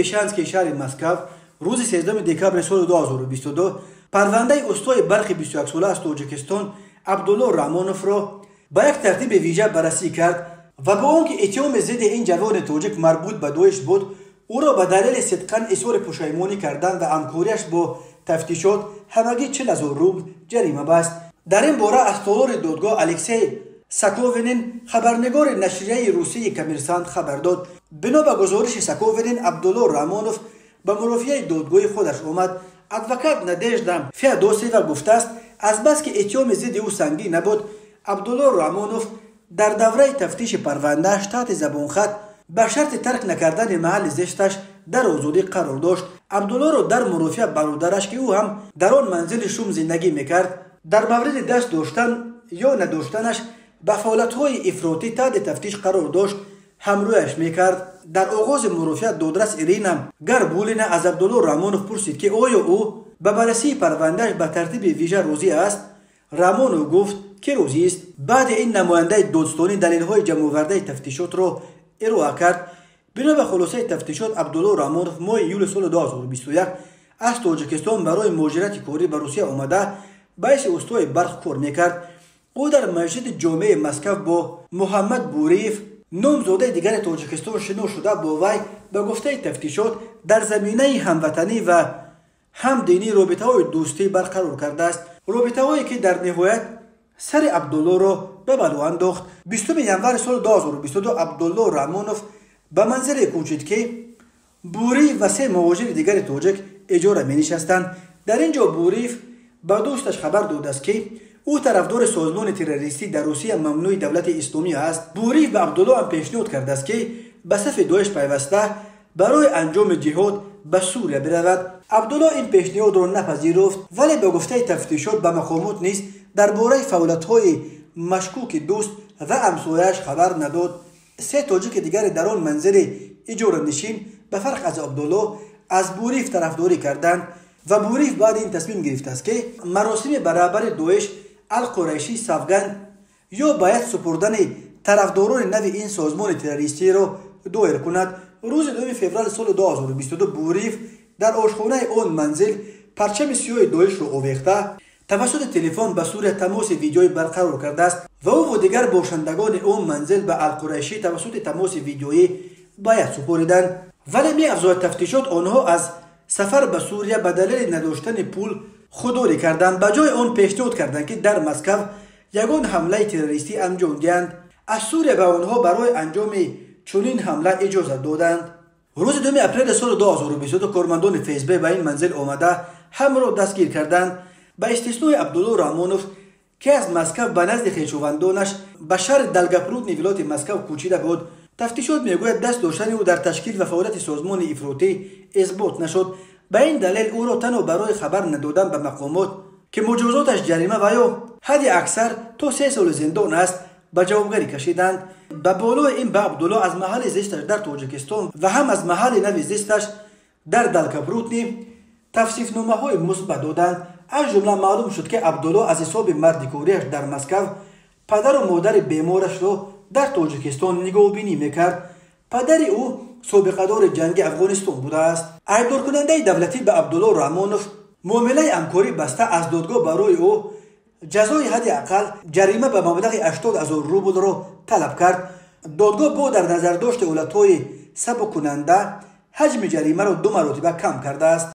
میشانسکی شهر مسکو روز 13 دکامبر سال 2022 پرونده استوای برخی 21 ساله از تاجیکستان عبدالله رامونوف را با یک ترتیب ویژه بررسی کرد و با آنکه اتهام ضد این جوان تاجیک مربوط به داعش بود، او را به دلیل صدقاً اظهار پشیمانی کردن و همکاریش با تفتیشات همگی 40,000 روبل جریمه بست. در این باره از تالار دادگاه الکسی ساکوونین خبرنگار نشریه روسی کمیرسانت خبر داد. بنا به گزارش ساکوونین، عبدالله رامونوف به مرافعه دادگاه خودش آمد. ادوکات ندژدا فیادوسیوا گفته است از بس که اتهام ضد او سنگین نبود، عبدالله رامونوف در دوره تفتیش پروندهش تحت زبانخط به شرط ترک نکردن محل زشتش در آزادی قرار داشت. عبدالله را در مرافعه برادرش که او هم در آن منزل شوم زندگی میکرد در مورد دست داشتن یا نداشتنش به فعالیت‌های افراطی تحت تفتیش قرار داشت همراهش میکرد. در آغاز مرافعه دادرس ایرینا گربولینه از عبدالله رامونوف پرسید که آیا او به بررسی پروندهش به ترتیب ویژه راضی است. رامونوف گفت که راضی است. بعد این نماینده دادستانی دلیل‌های جمع آورده تفتیشات را ارائه کرد. بنا به خلاصه تفتیشات، عبدالله رامونوف ماه ایول سال 2021 از تاجیکستان برای مهاجرت کاری به روسیه آمده باعث استوای برخ کار میکرد. او در مسجد جامع مسکو با محمد بوریف نامزاده دیگر تاجیکستان شناخته شده با وی به گفته تفتیشات در زمینه هموطنی و همدینی رابطه‌های دوستی برقرار کرده است. رابطه‌هایی که در نهایت سر عبدالله را به بلا انداخت. 20 ژانویه سال 2022 عبدالله رامونوف به منزل کوچید که بوری و 3 مهاجر دیگر تاجیک اجاره می نشستند. در اینجا بوریف به دوستش خبر داده است که او طرفدار سازمان تروریستی در روسیه ممنوع دولت اسلامی است. بوریف به عبدالله هم پیشنهاد کرده است که به صف داعش پیوسته برای انجام جهاد به سوریه برود. عبدالله این پیشنهاد را نپذیرفت، ولی به گفته تفتیشات به مقامات نیز درباره فعالیت‌های مشکوک دوست و همسایه‌اش خبر نداد. 3 تاجیک دیگر در آن منزل اجاره نشین به فرق از عبدالله از بوریف طرفداری کردند و بوریف بعد این تصمیم گرفته است که مراسم برابر داعش القریشی سوگند یا باید سپردن طرفداران نو این سازمان تروریستی را دایر کند. روز 2 فوریه سال 2022 بوریف در آشخانه آن منزل پرچم سیاه داعش را آویخته توسط تلفن به صورت تماس ویدیویی برقرار کرده است و او و دیگر باشندگان آن منزل به القریشی توسط تماس ویدیویی باید سپردند. ولی می افزاید تفتیشات آنها از سفر به سوریه به دلیل نداشتن پول خودداری کردند. به جای آن پیشنهاد کردند که در مسکو یگان حمله تروریستی انجام دهند. از سوریه به آنها برای انجام چنین حمله اجازه دادند. روز 2 اپریل سال 2022 کارمندان فسب به این منزل آمده هم را دستگیر کردند. به استثنای عبدالله رامونوف که از مسکو به نزد خویشاوندانش به شهر دلگپرودنی ولایت مسکو کوچیده بود، تفتیشات میگوید دست داشتن او در تشکیل و فعالیت سازمان افراطی اثبات نشد. به این دلیل او را تنها برای خبر ندادن به مقامات که مجازاتش جریمه و یا حد اکثر تا 3 سال زندان است به جوابگری کشیدند. به بالای این به عبدالله از محل زیستش در تاجیکستان و هم از محل نو زیستش در دلگپرودنی توصیف‌نامه‌های مثبت دادند. از جمله معلوم شد که عبدالله از حساب مردکاریش در مسکو پدر و مادر بیمارش را در تاجیکستان نگاهبینی میکرد. پدر او سابقه دار جنگ افغانستان بوده است. ایبدار کننده دولتی به عبدالله رامونوف معامله همکاری بسته از دادگاه برای او جزای حد اقل جریمه به مبلغ 80,000 روبل را طلب کرد. دادگاه با در نظر داشت حالت‌های سبک کننده حجم جریمه را 2 مرتبه کم کرده است.